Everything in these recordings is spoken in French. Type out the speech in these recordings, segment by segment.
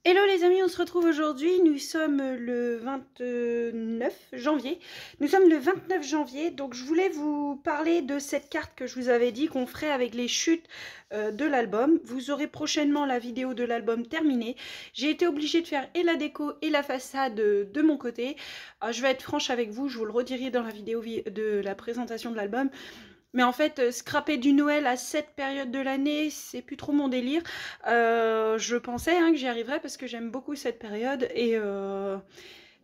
Hello les amis, on se retrouve aujourd'hui, nous sommes le 29 janvier. Nous sommes le 29 janvier, donc je voulais vous parler de cette carte que je vous avais dit qu'on ferait avec les chutes de l'album. Vous aurez prochainement la vidéo de l'album terminée. J'ai été obligée de faire et la déco et la façade de mon côté. Je vais être franche avec vous, je vous le redirai dans la vidéo de la présentation de l'album. Mais en fait, scraper du Noël à cette période de l'année, c'est plus trop mon délire. Je pensais que j'y arriverais parce que j'aime beaucoup cette période et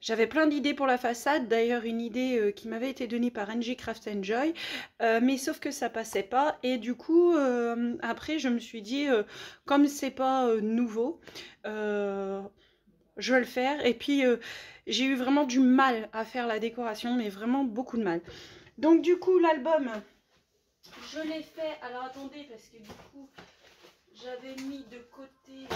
j'avais plein d'idées pour la façade. D'ailleurs, une idée qui m'avait été donnée par NG Craft Enjoy, mais sauf que ça passait pas. Et du coup, après, je me suis dit, comme c'est pas nouveau, je vais le faire. Et puis, j'ai eu vraiment du mal à faire la décoration, mais vraiment beaucoup de mal. Donc du coup, l'album... je l'ai fait, alors attendez, parce que du coup, j'avais mis de côté...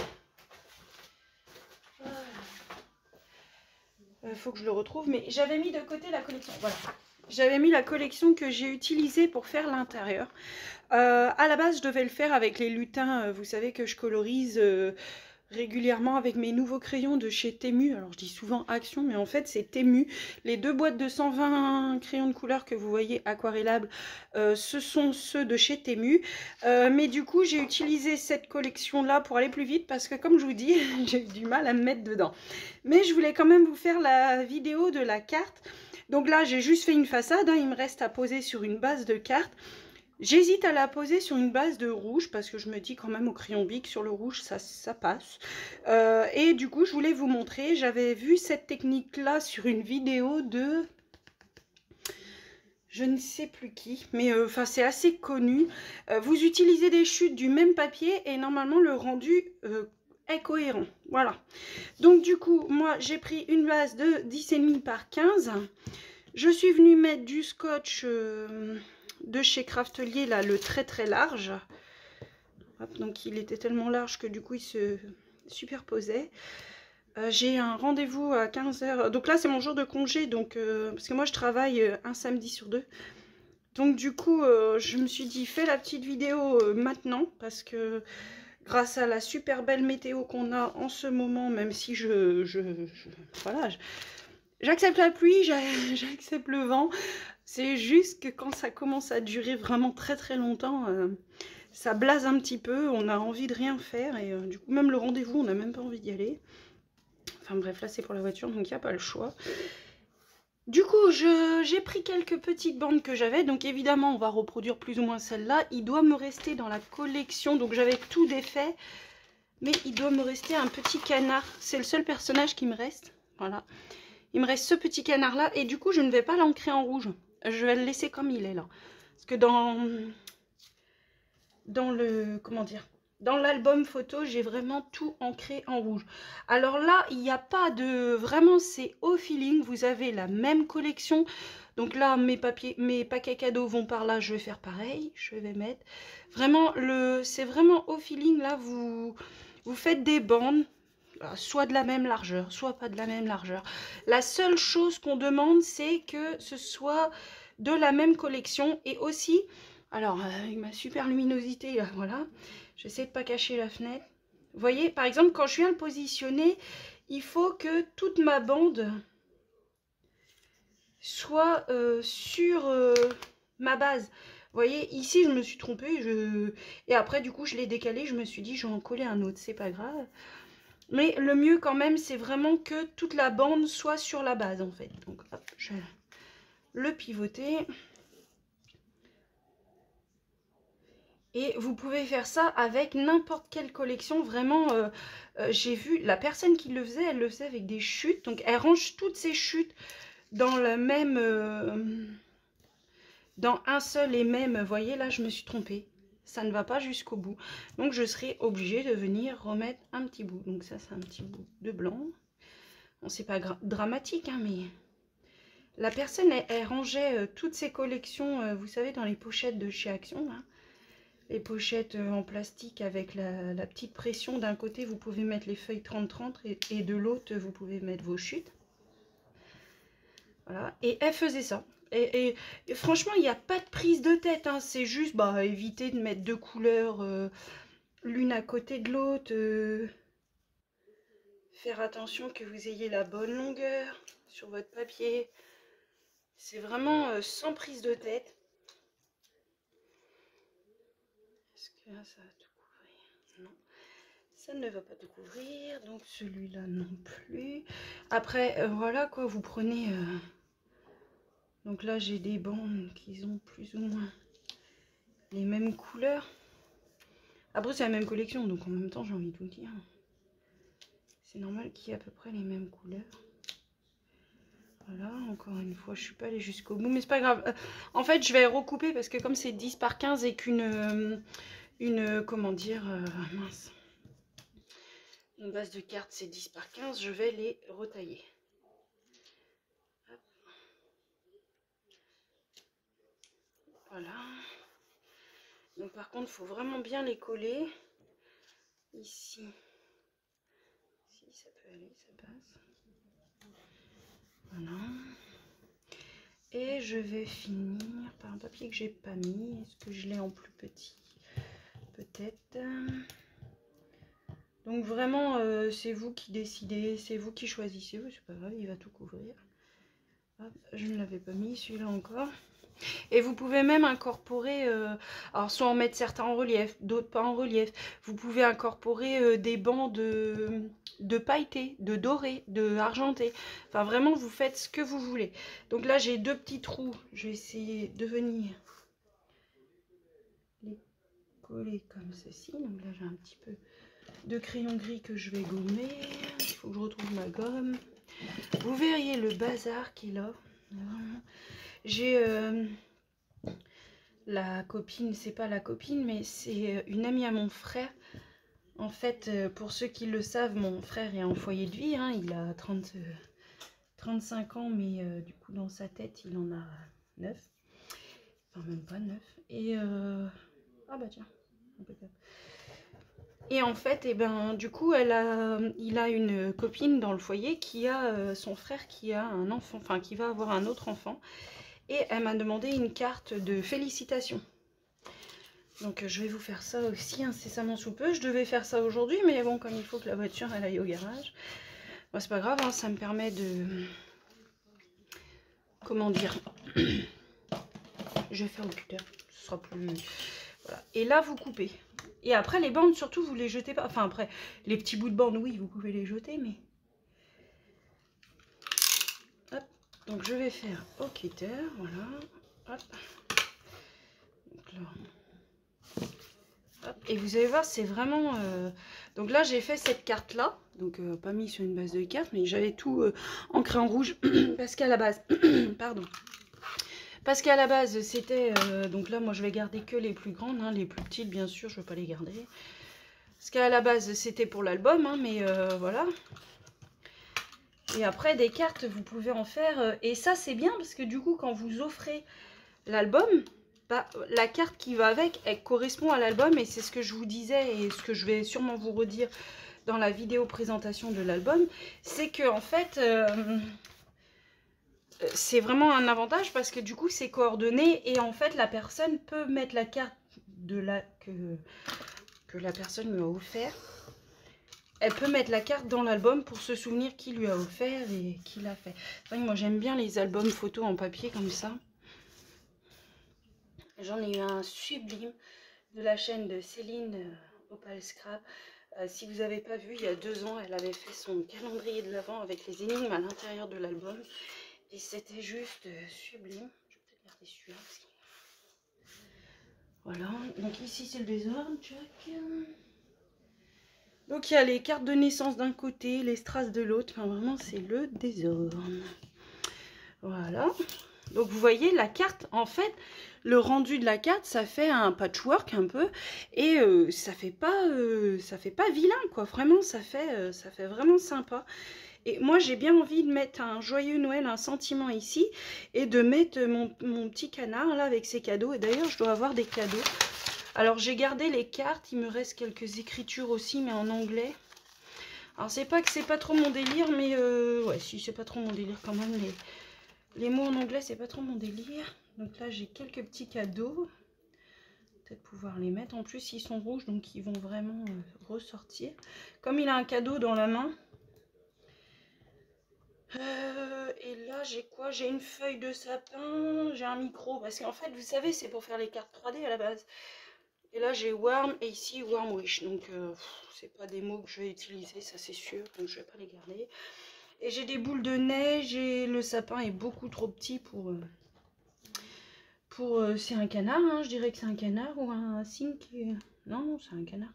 faut que je le retrouve, mais j'avais mis de côté la collection, voilà. J'avais mis la collection que j'ai utilisée pour faire l'intérieur. À la base, je devais le faire avec les lutins, vous savez que je colorise... régulièrement avec mes nouveaux crayons de chez Temu. Alors je dis souvent Action, mais en fait c'est Temu. Les deux boîtes de 120 crayons de couleur que vous voyez aquarellables, ce sont ceux de chez Temu. Mais du coup j'ai utilisé cette collection là pour aller plus vite parce que comme je vous dis, j'ai eu du mal à me mettre dedans. Mais je voulais quand même vous faire la vidéo de la carte. Donc là j'ai juste fait une façade, il me reste à poser sur une base de carte. J'hésite à la poser sur une base de rouge parce que je me dis quand même au crayon Bic sur le rouge ça passe. Et du coup je voulais vous montrer, j'avais vu cette technique là sur une vidéo de... je ne sais plus qui, mais enfin c'est assez connu. Vous utilisez des chutes du même papier et normalement le rendu est cohérent. Voilà. Donc du coup moi j'ai pris une base de 10,5 par 15. Je suis venue mettre du scotch... de chez Craftelier, là, le très large. Hop, donc il était tellement large que du coup il se superposait. J'ai un rendez-vous à 15 h. Donc là c'est mon jour de congé, donc parce que moi je travaille un samedi sur deux. Donc du coup je me suis dit fais la petite vidéo maintenant parce que grâce à la super belle météo qu'on a en ce moment, même si voilà, j'accepte la pluie, j'accepte le vent. C'est juste que quand ça commence à durer vraiment très longtemps, ça blase un petit peu, on a envie de rien faire et du coup même le rendez-vous on n'a même pas envie d'y aller. Enfin bref, là c'est pour la voiture donc il n'y a pas le choix. Du coup j'ai pris quelques petites bandes que j'avais, donc évidemment on va reproduire plus ou moins celle-là. Il doit me rester dans la collection, donc j'avais tout défait, mais il doit me rester un petit canard. C'est le seul personnage qui me reste, voilà. Il me reste ce petit canard là et du coup je ne vais pas l'ancrer en rouge. Je vais le laisser comme il est là. Parce que dans le... comment dire, dans l'album photo, j'ai vraiment tout ancré en rouge. Alors là, il n'y a pas de... vraiment, c'est au feeling. Vous avez la même collection. Donc là, mes paquets cadeaux vont par là. Je vais faire pareil. Je vais mettre... vraiment, c'est vraiment au feeling. Là, vous faites des bandes. Soit de la même largeur, soit pas de la même largeur. La seule chose qu'on demande, c'est que ce soit de la même collection. Et aussi, alors, avec ma super luminosité, voilà, j'essaie de pas cacher la fenêtre. Vous voyez, par exemple, quand je viens le positionner, il faut que toute ma bande soit sur ma base. Vous voyez, ici, je me suis trompée. Et après, du coup, je l'ai décalé. Je me suis dit, je vais en coller un autre. C'est pas grave. Mais le mieux quand même, c'est vraiment que toute la bande soit sur la base en fait. Donc hop, je vais le pivoter. Et vous pouvez faire ça avec n'importe quelle collection. Vraiment, j'ai vu la personne qui le faisait, elle le faisait avec des chutes. Donc elle range toutes ses chutes dans le même... dans un seul et même... Vous voyez, là, je me suis trompée. Ça ne va pas jusqu'au bout. Donc je serai obligée de venir remettre un petit bout. Donc ça, c'est un petit bout de blanc. Bon, c'est pas dramatique, hein, mais la personne, elle rangeait toutes ses collections, vous savez, dans les pochettes de chez Action. Hein. Les pochettes en plastique avec la petite pression. D'un côté, vous pouvez mettre les feuilles 30-30 et de l'autre, vous pouvez mettre vos chutes. Voilà. Et elle faisait ça. Et franchement, il n'y a pas de prise de tête. Hein. C'est juste éviter de mettre deux couleurs l'une à côté de l'autre. faire attention que vous ayez la bonne longueur sur votre papier. C'est vraiment sans prise de tête. Est-ce que là, ça va tout couvrir? Non. Ça ne va pas tout couvrir. Donc celui-là non plus. Après, voilà quoi, vous prenez... Donc là, j'ai des bandes qui ont plus ou moins les mêmes couleurs. Après, c'est la même collection, donc en même temps, j'ai envie de vous dire. C'est normal qu'il y ait à peu près les mêmes couleurs. Voilà, encore une fois, je suis pas allée jusqu'au bout, mais c'est pas grave. En fait, je vais recouper parce que comme c'est 10 par 15 et qu'une... comment dire... mince. Une base de cartes, c'est 10 par 15, je vais les retailler. Hop. Voilà. Donc par contre, il faut vraiment bien les coller. Ici. Si, ça peut aller, ça passe. Voilà. Et je vais finir par un papier que j'ai pas mis. Est-ce que je l'ai en plus petit? Peut-être. Donc vraiment, c'est vous qui décidez, c'est vous qui choisissez. C'est pas grave, il va tout couvrir. Hop, je ne l'avais pas mis, celui-là encore. Et vous pouvez même incorporer, alors soit en mettre certains en relief, d'autres pas en relief. Vous pouvez incorporer des bancs de pailleté, de doré, de argenté. Enfin vraiment, vous faites ce que vous voulez. Donc là, j'ai deux petits trous. Je vais essayer de venir les coller comme ceci. Donc là, j'ai un petit peu de crayon gris que je vais gommer. Il faut que je retrouve ma gomme. Vous verriez le bazar qui est là. J'ai la copine, c'est pas la copine, mais c'est une amie à mon frère. En fait, pour ceux qui le savent, mon frère est en foyer de vie. Hein, il a 35 ans, mais du coup, dans sa tête, il en a 9. Enfin, même pas 9. Et ah bah tiens, impeccable. Et en fait, et ben, du coup, il a une copine dans le foyer qui a son frère qui a un enfant, enfin qui va avoir un autre enfant. Et elle m'a demandé une carte de félicitations. Donc je vais vous faire ça aussi incessamment sous peu. Je devais faire ça aujourd'hui, mais bon, comme il faut que la voiture elle aille au garage, bon, c'est pas grave, hein, ça me permet de... Comment dire? Je vais faire au cutter, ce sera plus... Voilà. Et là, vous coupez. Et après, les bandes, surtout, vous les jetez pas. Enfin, après, les petits bouts de bande, oui, vous pouvez les jeter, mais... Hop. Donc, je vais faire au cutter, voilà. Hop. Donc là... Hop. Et vous allez voir, c'est vraiment... Donc là, j'ai fait cette carte-là. Donc, pas mis sur une base de carte, mais j'avais tout en crayon rouge. Parce qu'à la base... Pardon. Parce qu'à la base, c'était... donc là, moi, je vais garder que les plus grandes. Hein, les plus petites, bien sûr, je ne vais pas les garder. Parce qu'à la base, c'était pour l'album. Hein, mais voilà. Et après, des cartes, vous pouvez en faire... et ça, c'est bien, parce que du coup, quand vous offrez l'album... Bah, la carte qui va avec, elle correspond à l'album. Et c'est ce que je vous disais et ce que je vais sûrement vous redire dans la vidéo présentation de l'album. C'est que, en fait... c'est vraiment un avantage parce que du coup c'est coordonné et en fait la personne peut mettre la carte que la personne lui a offert. Elle peut mettre la carte dans l'album pour se souvenir qui lui a offert et qui l'a fait. Enfin, moi j'aime bien les albums photos en papier comme ça. J'en ai eu un sublime de la chaîne de Céline Opal Scrap. Si vous n'avez pas vu, il y a 2 ans, elle avait fait son calendrier de l'Avent avec les énigmes à l'intérieur de l'album. Et c'était juste sublime. Je vais peut-être garder celui-là. Voilà. Donc ici c'est le désordre. Donc il y a les cartes de naissance d'un côté, les strass de l'autre. Enfin vraiment c'est le désordre. Voilà. Donc vous voyez la carte, en fait, le rendu de la carte, ça fait un patchwork un peu. Et ça fait pas vilain quoi. Vraiment ça fait vraiment sympa. Et moi, j'ai bien envie de mettre un joyeux Noël, un sentiment ici. Et de mettre mon petit canard, là, avec ses cadeaux. Et d'ailleurs, je dois avoir des cadeaux. Alors, j'ai gardé les cartes. Il me reste quelques écritures aussi, mais en anglais. Alors, c'est pas que c'est pas trop mon délire, mais... ouais, si, c'est pas trop mon délire quand même. Les mots en anglais, c'est pas trop mon délire. Donc là, j'ai quelques petits cadeaux. Peut-être pouvoir les mettre. En plus, ils sont rouges, donc ils vont vraiment ressortir. Comme il a un cadeau dans la main... Et là, j'ai quoi? J'ai une feuille de sapin, j'ai un micro, parce qu'en fait, vous savez, c'est pour faire les cartes 3D à la base. Et là, j'ai Worm et ici Worm Wish. Donc, c'est pas des mots que je vais utiliser, ça c'est sûr, donc je vais pas les garder. Et j'ai des boules de neige et le sapin est beaucoup trop petit pour c'est un canard, hein, je dirais que c'est un canard ou un cygne qui... Non, non, c'est un canard.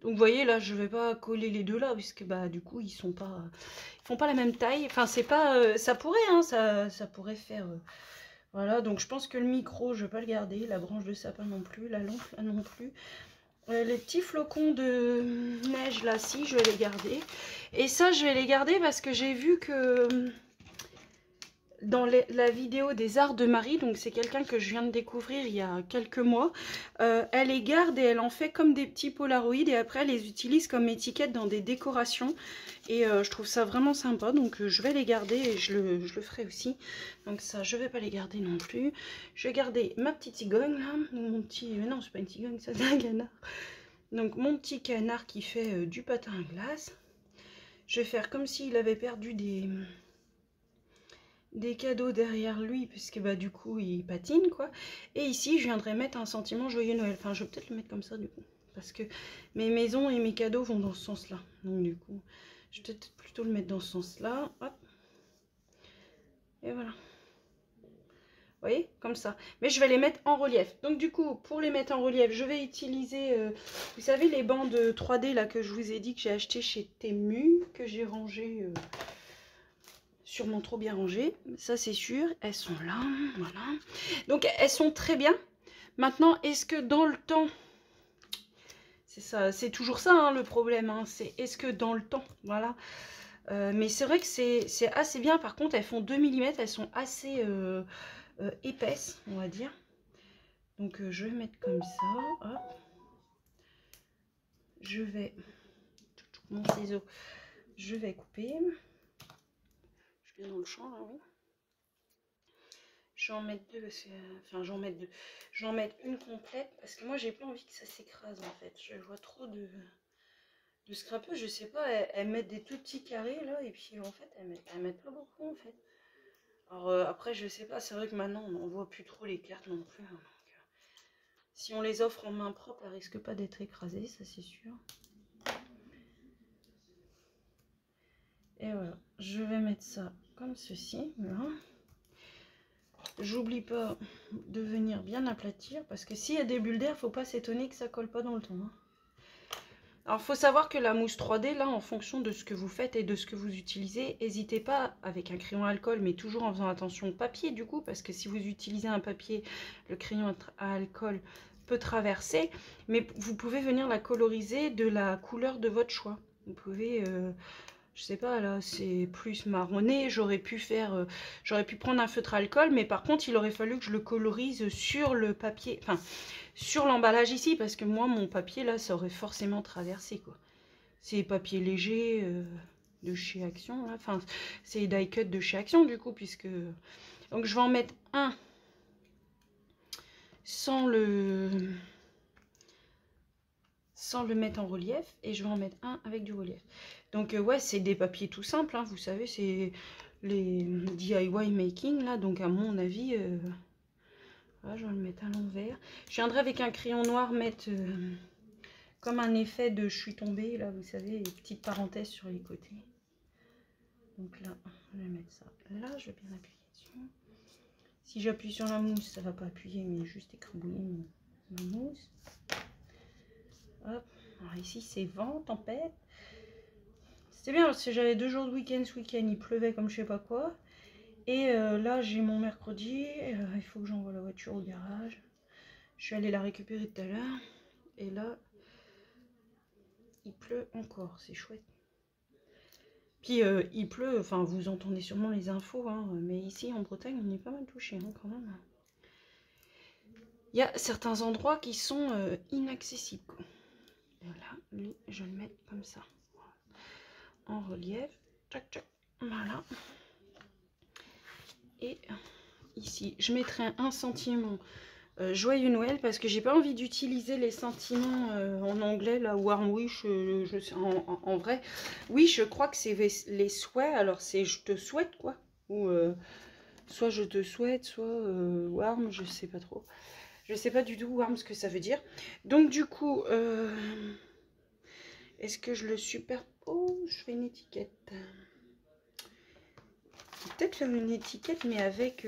Donc vous voyez là, je vais pas coller les deux là puisque bah du coup ils font pas la même taille. Enfin c'est pas, ça pourrait hein, ça pourrait faire. Voilà, donc je pense que le micro je vais pas le garder, la branche de sapin non plus, la lampe là non plus. Les petits flocons de neige là, si je vais les garder. Et ça je vais les garder parce que j'ai vu que dans la vidéo des arts de Marie, donc c'est quelqu'un que je viens de découvrir il y a quelques mois, elle les garde et elle en fait comme des petits polaroïds et après elle les utilise comme étiquette dans des décorations et je trouve ça vraiment sympa, donc je vais les garder et je le ferai aussi. Donc ça je vais pas les garder non plus. Je vais garder ma petite cigogne là, mon petit... non c'est pas une cigogne, ça c'est un canard. Donc mon petit canard qui fait du patin à glace. Je vais faire comme s'il avait perdu des cadeaux derrière lui puisque bah du coup il patine quoi. Et ici je viendrai mettre un sentiment joyeux Noël. Enfin je vais peut-être le mettre comme ça du coup parce que mes maisons et mes cadeaux vont dans ce sens là, donc du coup je vais peut-être plutôt le mettre dans ce sens là. Hop. Et voilà, vous voyez comme ça, mais je vais les mettre en relief. Donc du coup pour les mettre en relief je vais utiliser vous savez les bandes 3D là que je vous ai dit que j'ai acheté chez Temu, que j'ai rangé sûrement trop bien rangées, ça c'est sûr, elles sont là, voilà. Donc elles sont très bien. Maintenant, est-ce que dans le temps, c'est ça, c'est toujours ça hein, le problème, hein, c'est est-ce que dans le temps, voilà. Mais c'est vrai que c'est assez bien, par contre elles font 2 mm, elles sont assez épaisses, on va dire. Donc je vais mettre comme ça, hop. Je vais, mon ciseau, je vais couper. Je viens dans le champ là, oui. Je vais en mettre deux, enfin j'en mets deux. Je vais en mettre une complète parce que moi j'ai pas envie que ça s'écrase en fait. Je vois trop de scrapeux, je sais pas, elles mettent des tout petits carrés là et puis en fait elles mettent pas beaucoup en fait. Alors après je sais pas, c'est vrai que maintenant on voit plus trop les cartes non plus. Hein, donc, si on les offre en main propre, elles risquent pas d'être écrasées, ça c'est sûr. Et voilà, je vais mettre ça comme ceci, voilà. J'oublie pas de venir bien aplatir parce que s'il y a des bulles d'air, faut pas s'étonner que ça colle pas dans le temps. Hein. Alors il faut savoir que la mousse 3D, là, en fonction de ce que vous faites et de ce que vous utilisez, n'hésitez pas avec un crayon à alcool, mais toujours en faisant attention au papier du coup, parce que si vous utilisez un papier, le crayon à alcool peut traverser, mais vous pouvez venir la coloriser de la couleur de votre choix. Vous pouvez... je sais pas, là, c'est plus marronné. J'aurais pu prendre un feutre à alcool, mais par contre, il aurait fallu que je le colorise sur le papier, enfin, sur l'emballage ici, parce que moi, mon papier, là, ça aurait forcément traversé, quoi. C'est papier léger de chez Action, là. Enfin, c'est die cut de chez Action, du coup, puisque... Donc, je vais en mettre un sans le mettre en relief et je vais en mettre un avec du relief. Donc ouais, c'est des papiers tout simples, hein, vous savez, c'est les DIY making là, donc à mon avis, voilà, je vais le mettre à l'envers. Je viendrai avec un crayon noir mettre comme un effet de je suis tombée, là, vous savez, les petites parenthèses sur les côtés. Donc là, je vais mettre ça là, je vais bien appuyer dessus. Si j'appuie sur la mousse, ça va pas appuyer, mais juste écrabouiller ma mousse. Hop. Alors ici c'est vent, tempête. C'était bien parce que j'avais 2 jours de week-end. Ce week-end il pleuvait comme je sais pas quoi. Et là j'ai mon mercredi. Il faut que j'envoie la voiture au garage. Je suis allée la récupérer tout à l'heure. Et là il pleut encore. C'est chouette. Puis il pleut. Enfin vous entendez sûrement les infos. Hein, mais ici en Bretagne on est pas mal touché hein, quand même. Il y a certains endroits qui sont inaccessibles. Quoi. Et là lui je vais le mettre comme ça. En relief, tchac, tchac, voilà. Et ici, je mettrai un sentiment Joyeux Noël, parce que j'ai pas envie d'utiliser les sentiments en anglais, là, warm wish, en vrai. Oui, je crois que c'est les souhaits, alors c'est je te souhaite, quoi. Ou soit je te souhaite, soit warm, je sais pas trop. Je sais pas du tout warm ce que ça veut dire. Donc du coup, est-ce que je le superpose? Je fais une étiquette. Peut-être faire une étiquette, mais avec...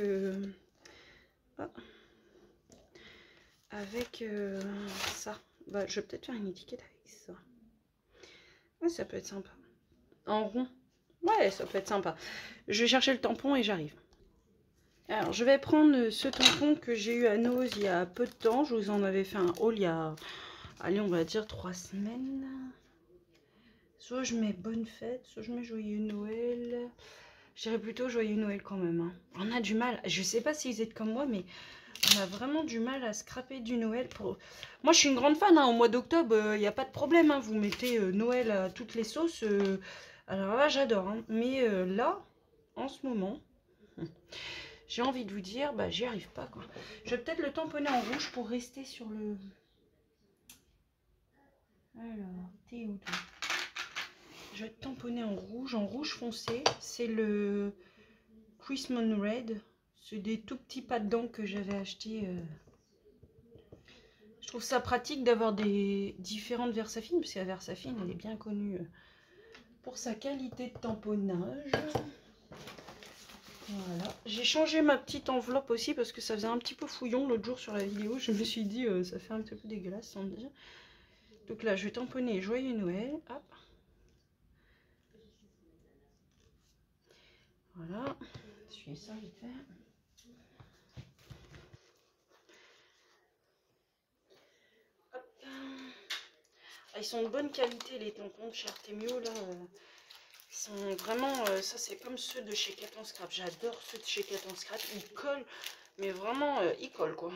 ça. Bah, je vais peut-être faire une étiquette avec ça. Ouais, ça peut être sympa. En rond. Ouais, ça peut être sympa. Je vais chercher le tampon et j'arrive. Alors, je vais prendre ce tampon que j'ai eu à Nose il y a peu de temps. Je vous en avais fait un haul il y a, allez, on va dire 3 semaines. Soit je mets bonne fête, soit je mets joyeux Noël. Je dirais plutôt joyeux Noël quand même. Hein. On a du mal. Je sais pas si vous êtes comme moi, mais on a vraiment du mal à scraper du Noël. Moi, je suis une grande fan. Hein. Au mois d'octobre, il n'y a pas de problème. Hein. Vous mettez Noël à toutes les sauces. Alors là, j'adore. Hein. Mais là, en ce moment, j'ai envie de vous dire, bah, j'y arrive pas. Quoi. Je vais peut-être le tamponner en rouge pour rester sur le... Alors, t'es où toi? Je vais tamponner en rouge foncé. C'est le Christmas Red. C'est des tout petits pas de dents que j'avais acheté. Je trouve ça pratique d'avoir des différentes Versafine, parce que la Versafine, elle est bien connue pour sa qualité de tamponnage. Voilà. J'ai changé ma petite enveloppe aussi, parce que ça faisait un petit peu fouillon l'autre jour sur la vidéo. Je me suis dit, ça fait un petit peu dégueulasse sans dire. Donc là, je vais tamponner Joyeux Noël. Hop. Voilà. Essuyez ça vite fait. Ah, ils sont de bonne qualité les tampons de chez Artemio là. Ils sont vraiment, ça c'est comme ceux de chez Cat Scrap. J'adore ceux de chez Cat Scrap. Ils collent, mais vraiment ils collent quoi.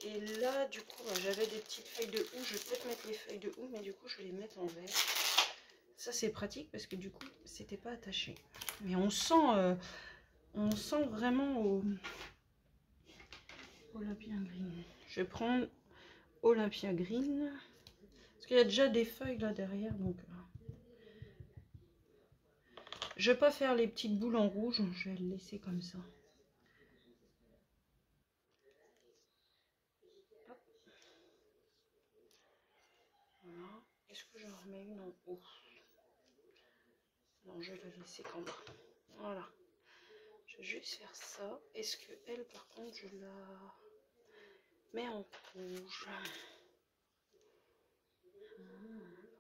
Et là du coup j'avais des petites feuilles de houx. Je vais peut-être mettre les feuilles de houx, mais du coup je vais les mettre en vert. Ça c'est pratique parce que du coup c'était pas attaché. Mais on sent vraiment au Olympia Green. Je vais prendre Olympia Green. Parce qu'il y a déjà des feuilles là derrière, donc je vais pas faire les petites boules en rouge, je vais le laisser comme ça. Hop. Voilà. Est-ce que j'en remets une en haut? Non, je vais la laisser comme ça. Voilà. Je vais juste faire ça. Est-ce que elle, par contre, je la mets en rouge?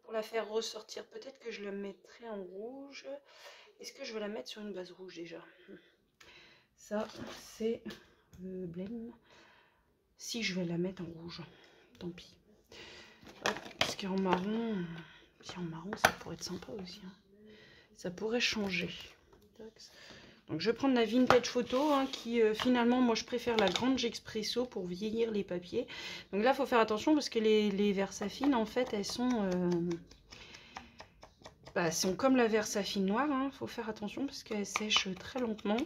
Pour la faire ressortir, peut-être que je la mettrai en rouge. Est-ce que je vais la mettre sur une base rouge déjà? Ça, c'est le blême. Si je vais la mettre en rouge, tant pis. Hop, parce qu'en marron, si en marron, ça pourrait être sympa aussi. Hein. Ça pourrait changer. Donc je vais prendre la Vintage Photo, hein, qui finalement, moi je préfère la Grande Expresso pour vieillir les papiers. Donc là, il faut faire attention parce que les Versafine, en fait, elles sont comme la Versafine noire. Il faut faire attention parce qu'elles sèchent très lentement.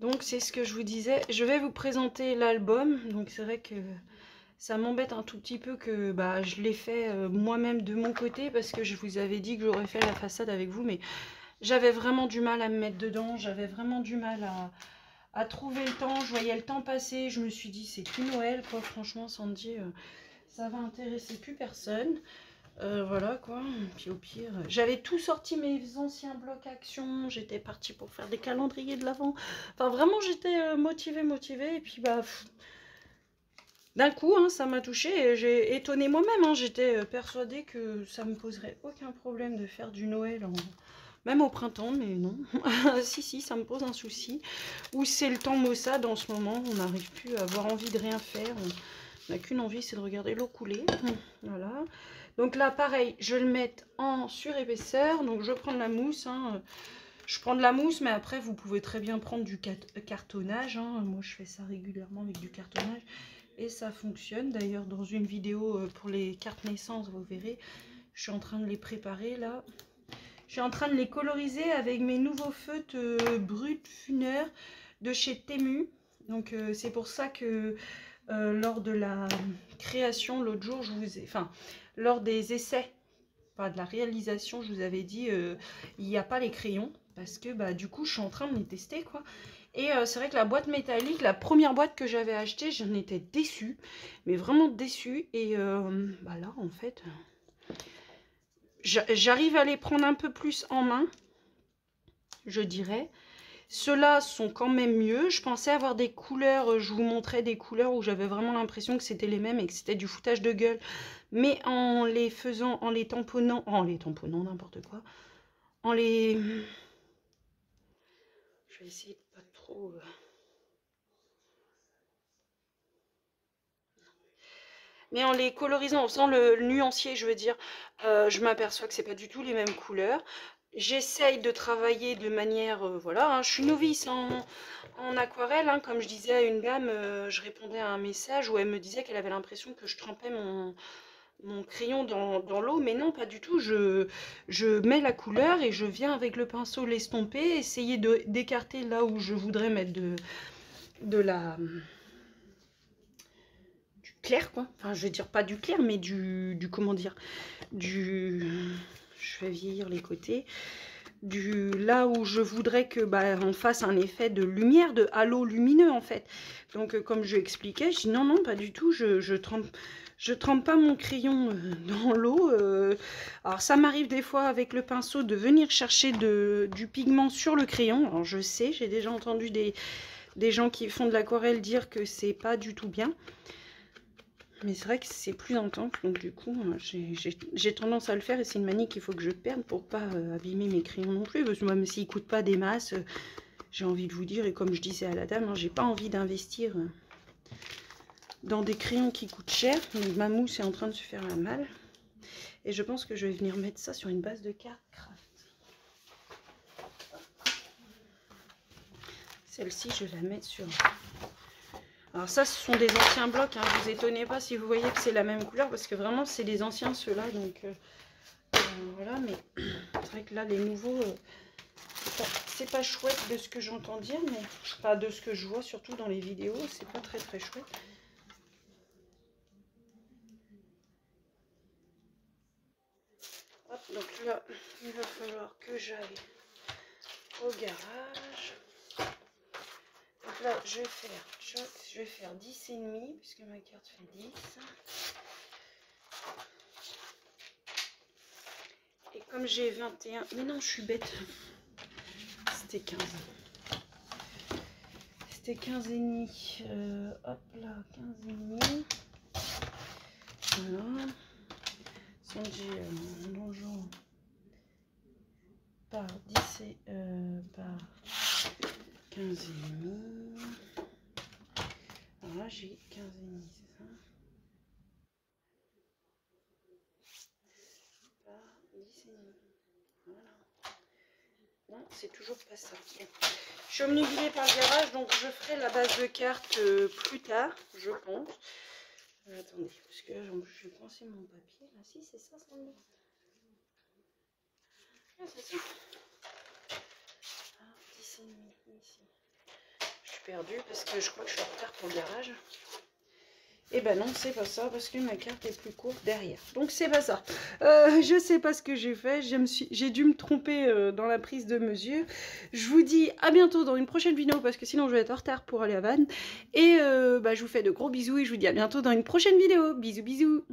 Donc c'est ce que je vous disais. Je vais vous présenter l'album. Donc c'est vrai que ça m'embête un tout petit peu que je l'ai fait moi-même de mon côté parce que je vous avais dit que j'aurais fait la façade avec vous, mais j'avais vraiment du mal à me mettre dedans, j'avais vraiment du mal à trouver le temps, je voyais le temps passer, je me suis dit c'est plus Noël quoi, franchement Sandy, ça va intéresser plus personne. Voilà quoi, puis au pire, j'avais tout sorti mes anciens blocs actions, j'étais partie pour faire des calendriers de l'Avent, enfin vraiment j'étais motivée, et puis d'un coup, hein, ça m'a touchée et j'ai étonné moi-même. Hein, j'étais persuadée que ça me poserait aucun problème de faire du Noël, même au printemps, mais non. si, ça me pose un souci. Ou c'est le temps maussade en ce moment, on n'arrive plus à avoir envie de rien faire. On n'a qu'une envie, c'est de regarder l'eau couler. Voilà. Donc là, pareil, je vais le mettre en surépaisseur. Donc je vais prendre la mousse. Hein. Je prends de la mousse, mais après, vous pouvez très bien prendre du cartonnage. Hein. Moi, je fais ça régulièrement avec du cartonnage. Et ça fonctionne. D'ailleurs, dans une vidéo pour les cartes naissance, vous verrez, je suis en train de les préparer là. suis en train de les coloriser avec mes nouveaux feutres Brut Funeur de chez Temu. Donc c'est pour ça que lors de la création l'autre jour, lors des essais, pas de la réalisation, je vous avais dit il n'y a pas les crayons parce que bah du coup je suis en train de les tester quoi. Et c'est vrai que la boîte métallique, la première boîte que j'avais achetée, j'en étais déçue, mais vraiment déçue. Et bah là en fait, j'arrive à les prendre un peu plus en main, je dirais. Ceux-là sont quand même mieux. Je pensais avoir des couleurs, je vous montrais des couleurs où j'avais vraiment l'impression que c'était les mêmes et que c'était du foutage de gueule. Mais en les faisant, en les tamponnant, n'importe quoi, en les... Je vais essayer de pas trop... Mais en les colorisant, en faisant le nuancier, je veux dire, je m'aperçois que c'est pas du tout les mêmes couleurs. J'essaye de travailler de manière, voilà, hein, je suis novice en aquarelle, hein, comme je disais à une dame, je répondais à un message où elle me disait qu'elle avait l'impression que je trempais mon crayon dans l'eau, mais non, pas du tout, je mets la couleur et je viens avec le pinceau l'estomper, essayer d'écarter là où je voudrais mettre de la... clair quoi, enfin je veux dire pas du clair mais du comment dire, je vais vieillir les côtés, là où je voudrais que bah, on fasse un effet de lumière, de halo lumineux en fait. Donc comme je expliquais, je dis non non pas du tout, je trempe pas mon crayon dans l'eau. Alors ça m'arrive des fois avec le pinceau de venir chercher du pigment sur le crayon. Alors je sais, j'ai déjà entendu des gens qui font de l'aquarelle dire que c'est pas du tout bien. Mais c'est vrai que c'est plus intense, donc du coup, j'ai tendance à le faire et c'est une manie qu'il faut que je perde pour pas abîmer mes crayons non plus. Parce que même s'ils coûtent pas des masses, j'ai envie de vous dire, et comme je disais à la dame, hein, j'ai pas envie d'investir dans des crayons qui coûtent cher. Donc ma mousse est en train de se faire la malle. Et je pense que je vais venir mettre ça sur une base de carte craft. Celle-ci, je vais la mettre sur... Alors ça, ce sont des anciens blocs, hein. Vous étonnez pas si vous voyez que c'est la même couleur, parce que vraiment, c'est des anciens ceux-là. Donc voilà, mais c'est vrai que là, les nouveaux, c'est pas chouette de ce que j'entends dire, mais pas de ce que je vois, surtout dans les vidéos, c'est pas très très chouette. Hop, donc là, il va falloir que j'aille au garage. Donc là, je vais faire 10,5 puisque ma carte fait 10. Et comme j'ai 21... Mais non, je suis bête. C'était 15. C'était 15,5. Hop là, 15,5. Voilà. Si on dit bonjour par 10 et par 15,5. Alors là, j'ai 15,5, c'est ça? Par 10,5. Voilà. Non, c'est toujours pas ça. Bon. Je suis omnibulée par le garage, donc je ferai la base de carte plus tard, je pense. Attendez, parce que je vais coincer mon papier. Là, si, c'est ça, ça me... Ah, c'est ça. Ah, 10,5 ici. Je suis perdue parce que je crois que je suis en retard pour le garage. Et ben non, c'est pas ça parce que ma carte est plus courte derrière. Donc c'est pas ça. Je sais pas ce que j'ai fait. J'ai dû me tromper dans la prise de mesure. Je vous dis à bientôt dans une prochaine vidéo parce que sinon je vais être en retard pour aller à Vannes. Et je vous fais de gros bisous et je vous dis à bientôt dans une prochaine vidéo. Bisous bisous.